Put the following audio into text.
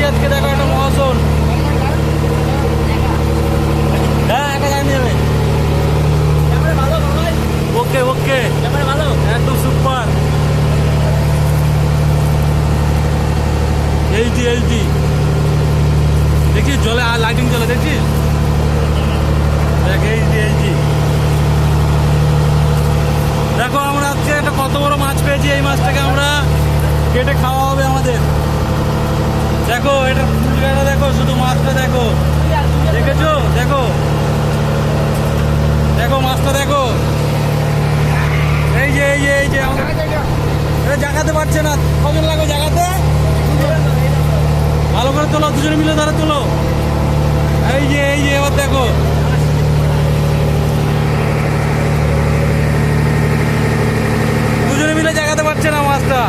আজকে দেখো একটা মহাজন। হ্যাঁ একা জানি যাবে। ওকে ওকে একদম সুপার। এইচডি এইচডি দেখছিস জলে আর লাইটিং জলে দেখছিস দেখ এইচডি এইচডি। দেখো আমরা আজকে একটা কত বড় মাছ পেয়েছি। এই মাছটাকে আমরা কেটে খাওয়া হবে আমাদের। দেখো এটা ফুলগাটা দেখো, শুধু মাছটা দেখো, দেখেছো? দেখো দেখো মাছটা দেখো। এই যে এই যে এই যে এটা জাগাতে পারছে না। কজন লাগবে জাগাতে? ভালো করে তোলো, দুজনে মিলে ধরে তোলো। এই যে এই যে এবার দেখো দুজনে মিলে জাগাতে পারছে না মাছটা।